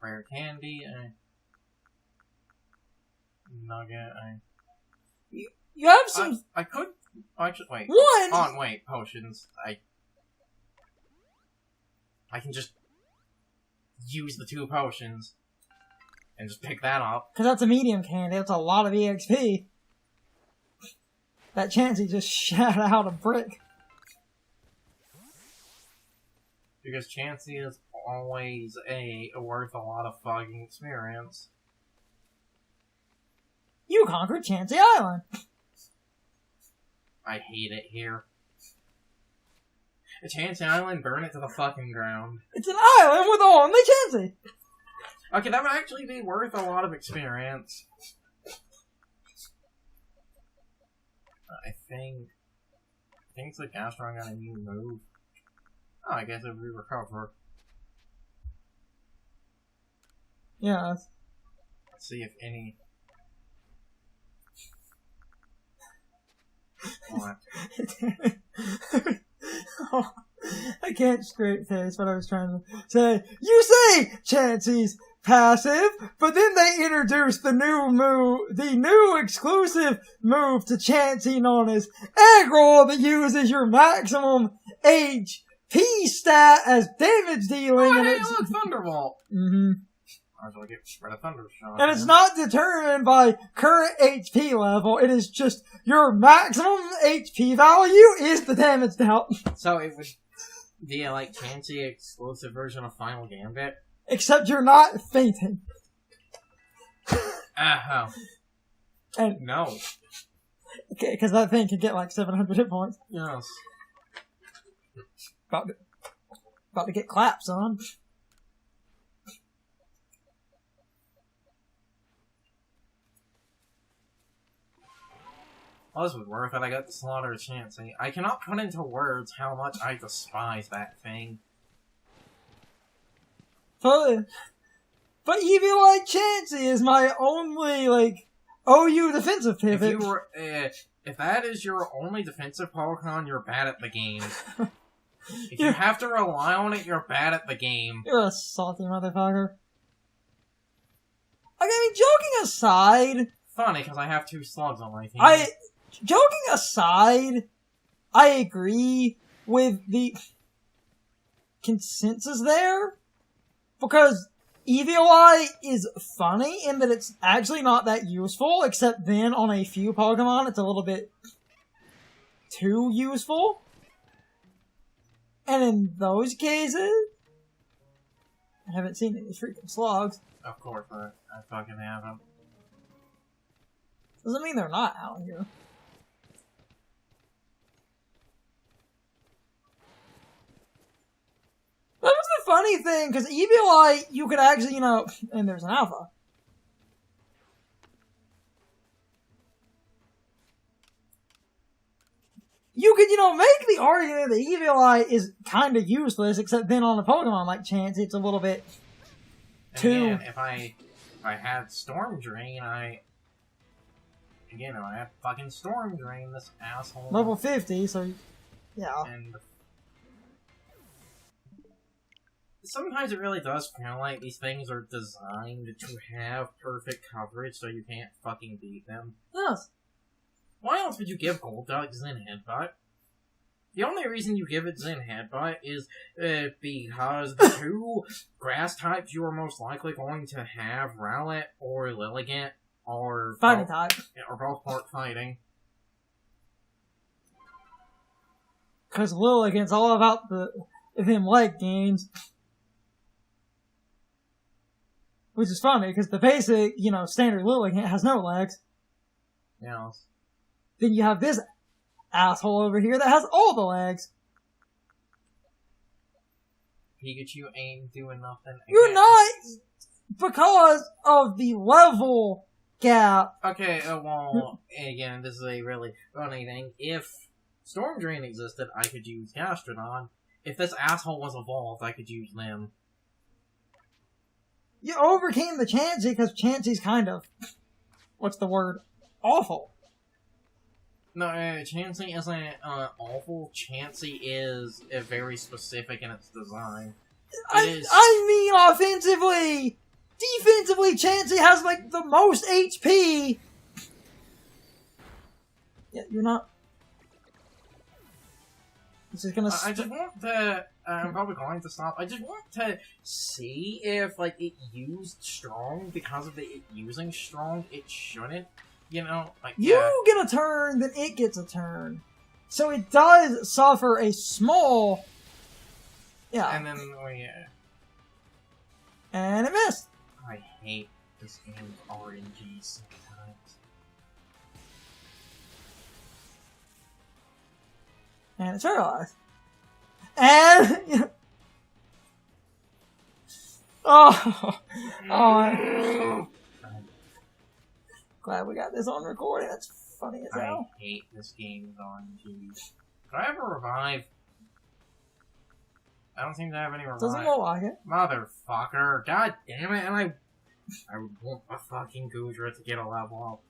Rare candy, nugget, You have some... I could... Actually, wait. One! Wait, potions. I can just use the 2 potions and just pick that up. Because that's a medium candy, that's a lot of EXP. That Chansey just shot out a brick. Because Chansey is always worth a lot of fucking experience. You conquered Chansey Island. I hate it here. Chansey Island, burn it to the fucking ground. It's an island with only Chansey. Okay, that would actually be worth a lot of experience. I think it's like Astron got a new move. Oh, I guess if we recover. Yeah. Let's see if any... What? Oh, I can't straight face what I was trying to say. You say Chansey's passive, but then they introduced the new move, the new exclusive move to Chansey known as Egg Roll that uses your maximum HP stat as damage dealing. Oh, and hey, it's look, Thunderbolt! mm-hmm. Might as well get rid of Thundershot. And it's not determined by current HP level, it is just your maximum HP value is the damage dealt. So it would be a, like, Chansey exclusive version of Final Gambit? Except you're not fainting. Oh. And, No. okay, because that thing can get like 700 hit points. Yes. About to get claps on. Well, this was worth it. I got to slaughter a Chansey. I cannot put into words how much I despise that thing. But Eviolite Chansey is my only, like, OU defensive pivot. If that is your only defensive Pokemon, you're bad at the game. If you have to rely on it, you're bad at the game. You're a salty motherfucker. Like, I mean, joking aside... Funny, because I have 2 slugs on my team. Joking aside, I agree with the consensus there, because Eviolite is funny in that it's actually not that useful, except then on a few Pokemon it's a little bit too useful. And in those cases, I haven't seen any freaking slugs. Of course, I fucking haven't. Doesn't mean they're not out here. That was the funny thing, because Eviolite, you could actually, and there's an alpha. You could, make the argument that Eviolite is kind of useless, except then on a Pokemon like Chansey, it's a little bit too... Again, if I had Storm Drain, I had fucking Storm Drain, this asshole. Level 50, so, yeah. And sometimes it really does feel like these things are designed to have perfect coverage so you can't fucking beat them. Yes. Why else would you give Golduck Zen Headbutt? The only reason you give it Zen Headbutt is because the 2 grass types you are most likely going to have, Rowlet or Lilligant, are fighting type. Or both part fighting. Because Lilligant's all about them leg gains. Which is funny, because the basic, standard Lilligant has no legs. Yeah. Then you have this asshole over here that has all the legs. Pikachu ain't doing nothing. You're not, because of the level gap. Okay, well, again, this is a really funny thing. If Storm Drain existed, I could use Gastrodon. If this asshole was evolved, I could use them. You overcame the Chansey because Chansey's kind of, what's the word, awful. No, Chansey isn't awful. Chansey is very specific in its design. I mean offensively! Defensively, Chansey has, like, the most HP! Yeah, you're not... This is gonna... I just want to... I'm probably going to stop. I just want to see if, like, it used strong. Because of it using strong, it shouldn't. You know? Like, you get a turn, then it gets a turn. So it does suffer a small... Yeah. And then, And it missed. I hate this game's RNG sometimes. And it's paralyzed. And... oh. Glad we got this on recording. That's funny as hell. I hate this game's RNG. Could I have a revive? I don't seem to have any revive. Doesn't look like it. Motherfucker. God damn it. And I would want a fucking Gudra to get a level up.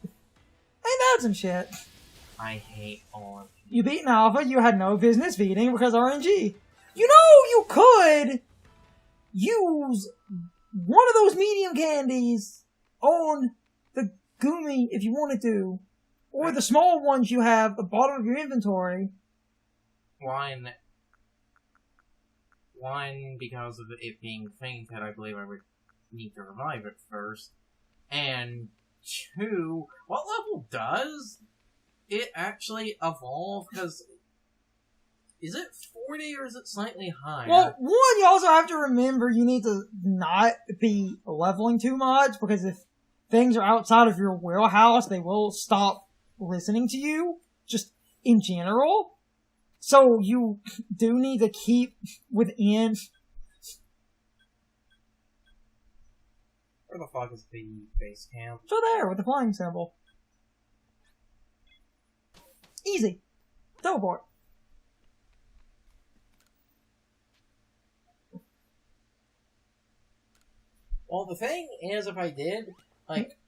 Ain't that some shit? I hate all of You beat an alpha you had no business beating because RNG. You know you could use one of those medium candies on the Gumi if you wanted to. Or the small ones you have at the bottom of your inventory. One, because of it being fainted, I believe I would need to revive it first. And two, what level does it actually evolve? Because is it 40 or is it slightly higher? Well, one, you also have to remember you need to not be leveling too much, because if things are outside of your wheelhouse, they will stop listening to you, just in general. So you do need to keep within... Where the fuck is the base camp? So there, with the flying symbol. Easy. Teleport. Well, the thing is, if I did, like,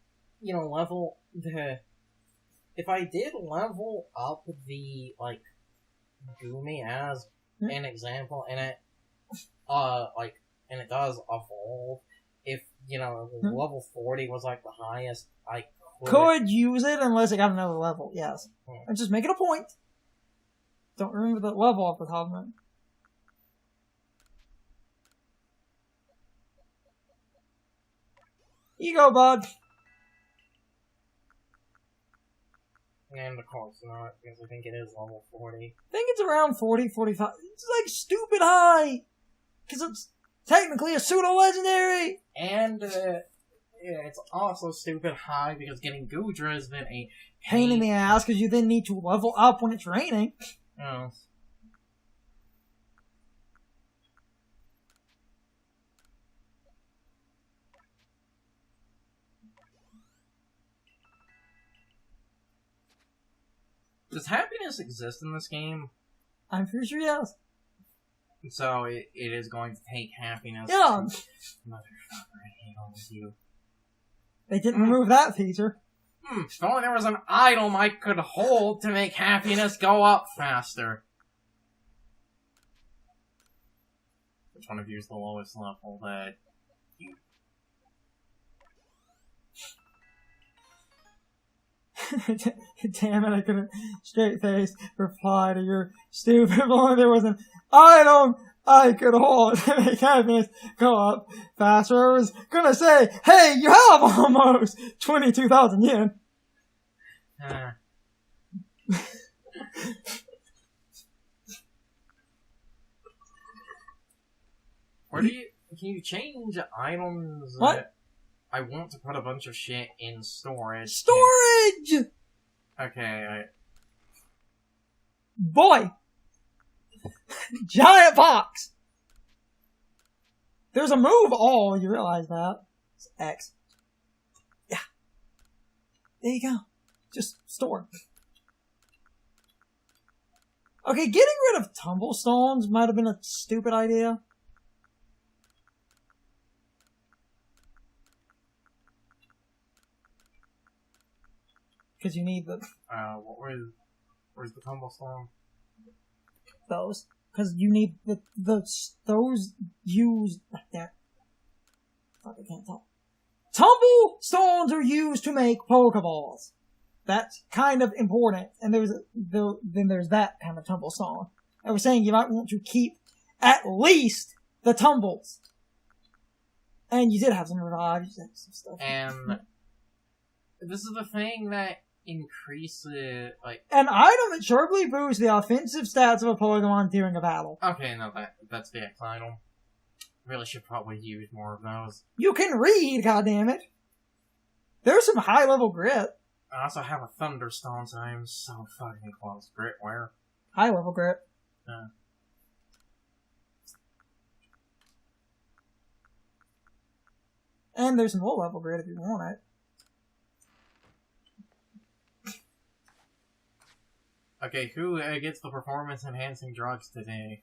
you know, level the... If I did level up the, like, Gumi as an example, and it, and it does evolve, if, you know, level 40 was, like, the highest I could use it unless it got another level, yes. I'm just making a point. Don't remember the level off the top of my head. You go, bud. And of course not, because I think it is level 40. I think it's around 40, 45. It's like stupid high! Because it's technically a pseudo-legendary! And, yeah, it's also stupid high because getting Gudra has been a pain in the ass, because you then need to level up when it's raining. Oh. Does happiness exist in this game? I'm pretty sure yes. So it is going to take happiness. Yeah. Motherfucker, I hate all of you. They didn't remove that feature. If only there was an item I could hold to make happiness go up faster. Which one of you is the lowest level that you... Damn it, I couldn't straight-faced reply to your stupid if only there was an item I could hold to make happiness go up faster. I was gonna say, hey, you have almost 22,000 yen. Where do you... Can you change items? What? I want to put a bunch of shit in storage. Storage! Okay, Boy! Giant box! There's a move all, you realize that. It's X. Yeah. There you go. Just store. Okay, getting rid of tumblestones might have been a stupid idea. Because you need where's the tumble stone? those. Because you need those used like that. Fuck, I can't talk. Tumble stones are used to make Pokeballs. That's kind of important. And then there's that kind of tumble stone. I was saying you might want to keep at least the tumbles. And you did have some revives and some stuff. And this is the thing that increases, like... An item that sharply boosts the offensive stats of a Pokemon during a battle. Okay, no, that's the X item. Really should probably use more of those. You can read, goddammit! There's some high-level grit. I also have a Thunderstone, so I am so fucking close. Grit where? High-level grit. And there's some low-level grit if you want it. Okay, who gets the performance-enhancing drugs today?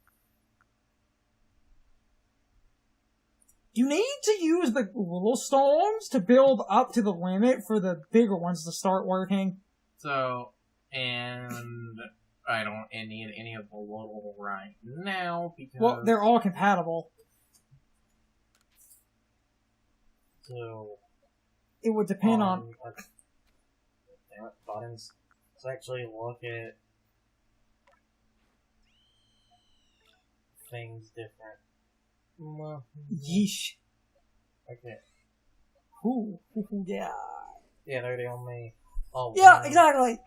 You need to use the little stones to build up to the limit for the bigger ones to start working. So, and I don't need any of the little right now because... Well, they're all compatible. So... It would depend on... Damn it, buttons. Let's actually look at things different. Yeesh. Okay. Ooh, yeah. Yeah, they're the only... Oh, yeah, exactly!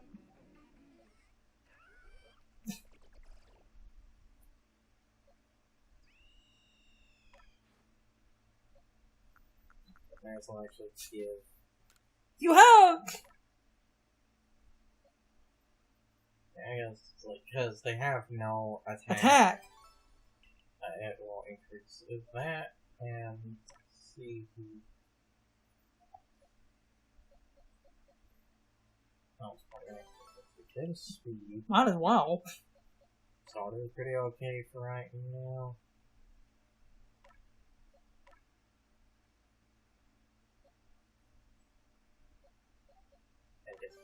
That's will actually give... You have! I guess, like, because they have no attack. Attack! It will increase that, and see who... Oh, it's probably going to speed. Might as well. So they're pretty okay for right now. And it's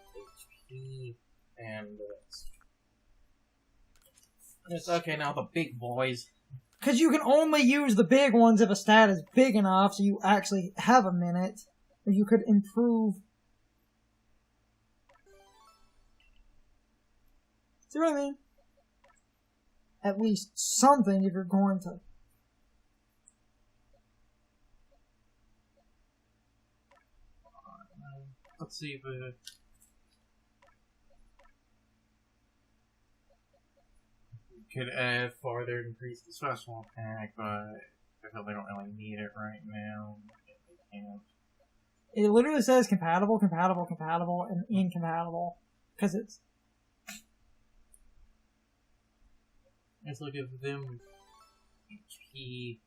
HP, and it's okay now, the big boys. Because you can only use the big ones if a stat is big enough, so you actually have a minute. Or you could improve. See what I mean? At least something if you're going to. Let's see if it... Could farther increase the special attack, but I feel they don't really need it right now. They can't. It literally says compatible, compatible, compatible, and incompatible. Because it's... Let's look at them. HP.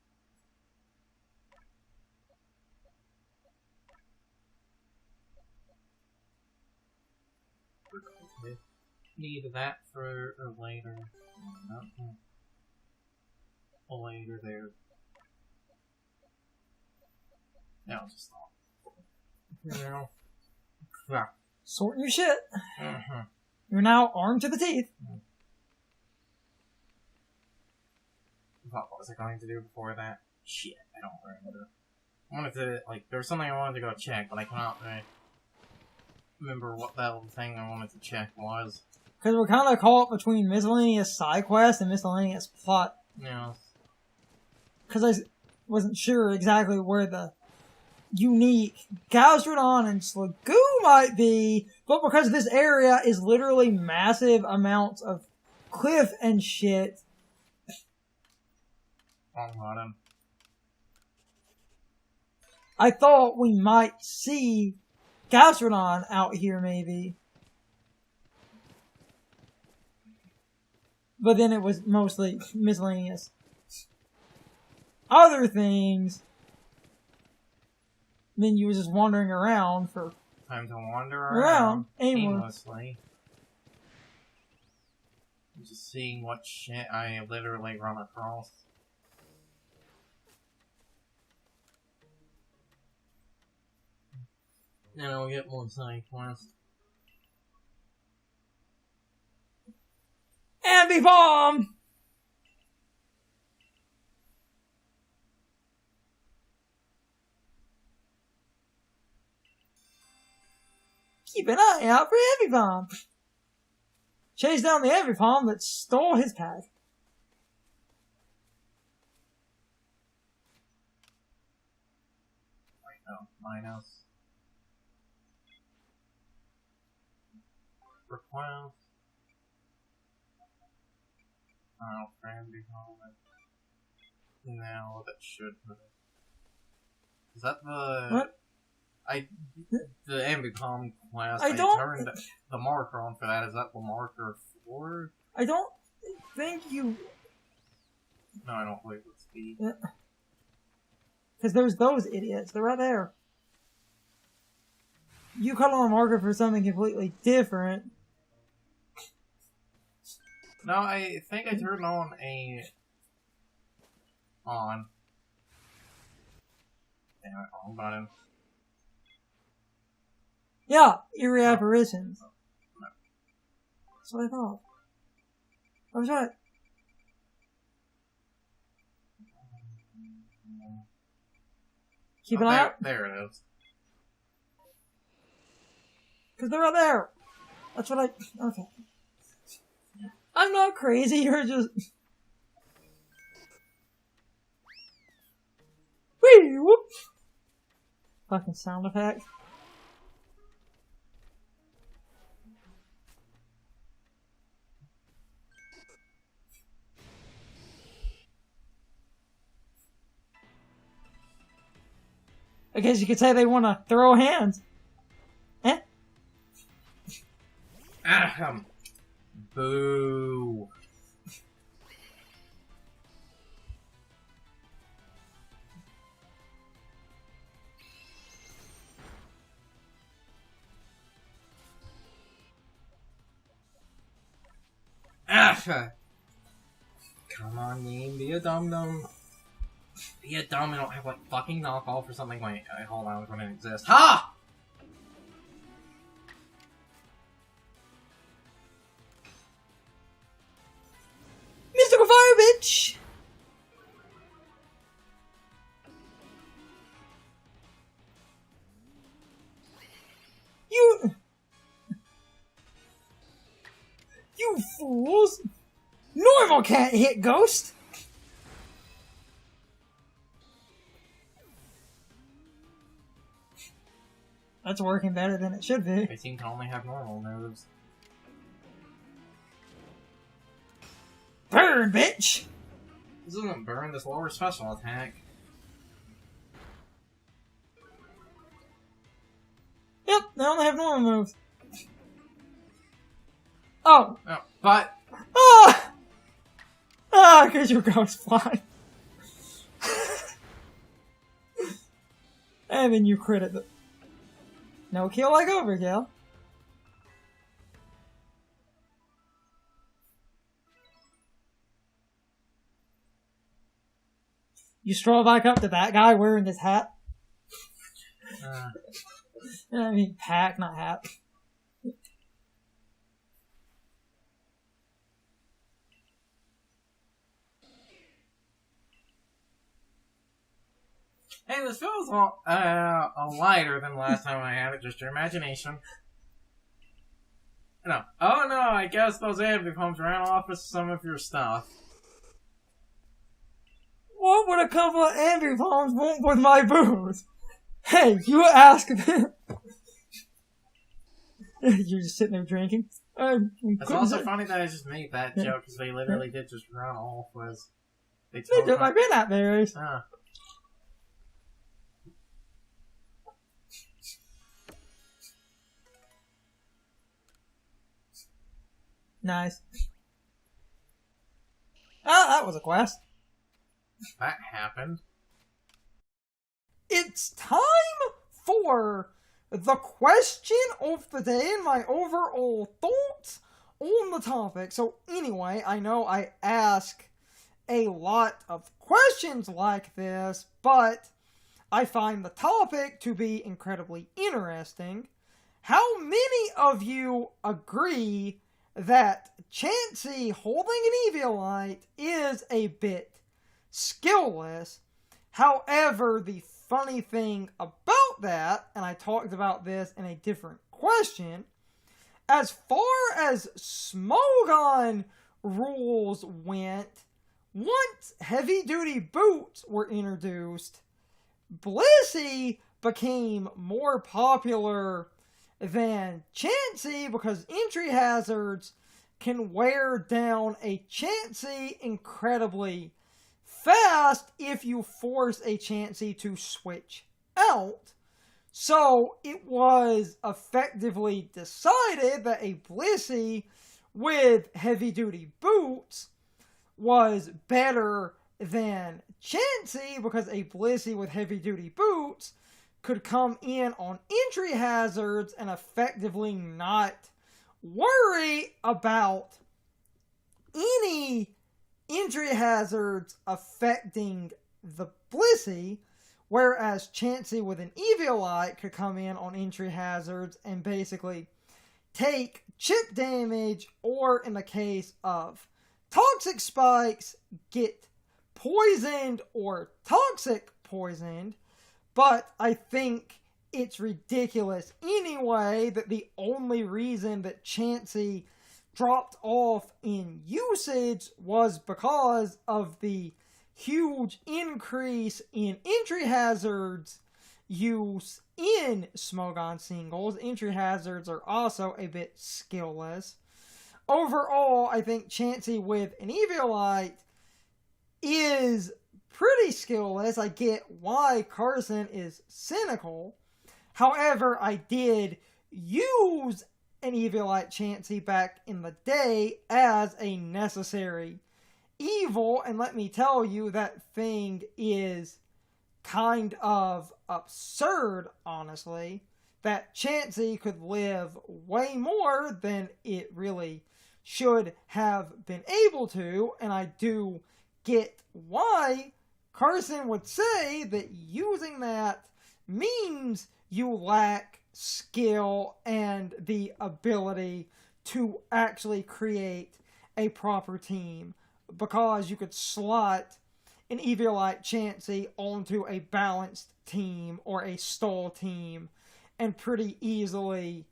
Need that for later. Later there. Now just stop. You know. Sorting your shit. Mm-hmm. You're now armed to the teeth. What was I going to do before that? Shit, I don't remember. I wanted to, like, there was something I wanted to go check, but I cannot remember what that little thing I wanted to check was. Because we're kind of caught between miscellaneous side quest and miscellaneous plot. Yeah. Because I wasn't sure exactly where the unique Gastrodon and Sliggoo might be, but because this area is literally massive amounts of cliff and shit. I thought we might see Gastrodon out here, maybe. But then it was mostly miscellaneous other things. Then you were just wandering around for... Time to wander around aimlessly. Just seeing what shit I literally run across. And I'll get more side quests. Heavy Bomb! Keep an eye out for Heavy Bomb. Chase down the Heavy Bomb that stole his pack. Wait, no. Minus. Request. Oh, friend behind. No, that should have. Is that the... What? The Ambicom class, I don't... turned the marker on for that. Is that the marker for? I don't think you... No, I don't believe it's the... Because there's those idiots. They're right there. You call on a marker for something completely different. No, I think I turned on a... On. Damn it, wrong button. Yeah, eerie apparitions. That's what I thought. I was right. Keep an eye out. There it is. Because they're right there. That's what I... Okay. I'm not crazy, you're just... Whee! Whoop! Fucking sound effect. I guess you could say they want to throw hands. Eh? Ahem. Boo. Come on, game, be a dum-dum. Be a dumb and don't have like fucking knockoff or something. Wait, hold on, it wouldn't exist. Ha! Mystical Fire, bitch! You fools! Normal can't hit Ghost! That's working better than it should be. They seem to only have normal moves. Burn, bitch! This doesn't burn, this lower special attack. Yep, they only have normal moves. Oh! Oh, but... Ah! Ah, because your ghost fly. And then you crit it. No kill like overkill. You stroll back up to that guy wearing his hat. I mean, pack, not hat. Hey, this feels lighter than last time I had it, just your imagination. No. Oh no, I guess those anime pumps ran off with some of your stuff. What would a couple of Andrew Palms want with my booze? Hey, you ask them. You're just sitting there drinking. It's also funny that I just made that joke because they literally did just run off with. They took my peanut berries. Nice. Ah, that was a quest. That happened. It's time for the question of the day and my overall thoughts on the topic. So anyway, I know I ask a lot of questions like this, but I find the topic to be incredibly interesting. How many of you agree that Chansey holding an Eviolite is a bit skillless. However, the funny thing about that, and I talked about this in a different question, as far as Smogon rules went, once heavy-duty boots were introduced, Blissey became more popular than Chansey because entry hazards can wear down a Chansey incredibly fast if you force a Chansey to switch out. So it was effectively decided that a Blissey with heavy-duty boots was better than Chansey because a Blissey with heavy-duty boots could come in on entry hazards and effectively not worry about any entry hazards affecting the Blissey, whereas Chansey with an Eviolite could come in on entry hazards and basically take chip damage, or in the case of toxic spikes, get poisoned or toxic poisoned. But I think it's ridiculous anyway that the only reason that Chansey dropped off in usage was because of the huge increase in entry hazards use in Smogon singles. Entry hazards are also a bit skillless. Overall, I think Chansey with an Eviolite is pretty skillless. I get why Carson is cynical. However, I did use an Eviolite Chansey back in the day as a necessary evil, and let me tell you, that thing is kind of absurd, honestly, that Chansey could live way more than it really should have been able to, and I do get why Carson would say that using that means you lack skill and the ability to actually create a proper team, because you could slot an Eviolite Chansey onto a balanced team or a stall team and pretty easily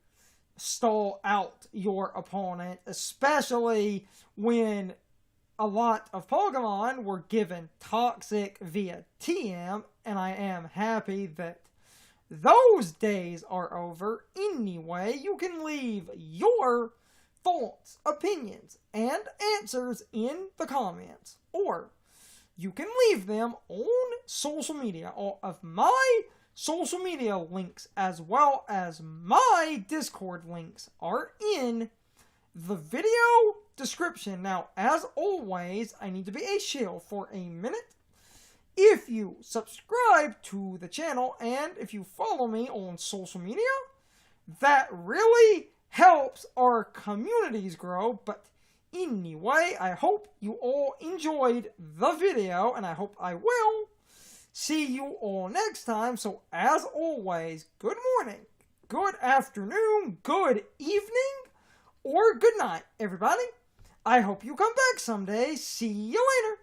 stall out your opponent, especially when a lot of Pokemon were given Toxic via TM, and I am happy that those days are over. Anyway, you can leave your thoughts, opinions, and answers in the comments, or you can leave them on social media. All of my social media links, as well as my Discord links, are in the video description. Now, as always, I need to be a shill for a minute. If you subscribe to the channel and if you follow me on social media, that really helps our communities grow. But anyway, I hope you all enjoyed the video, and I hope I will see you all next time. So as always, good morning, good afternoon, good evening, or good night, everybody. I hope you come back someday. See you later.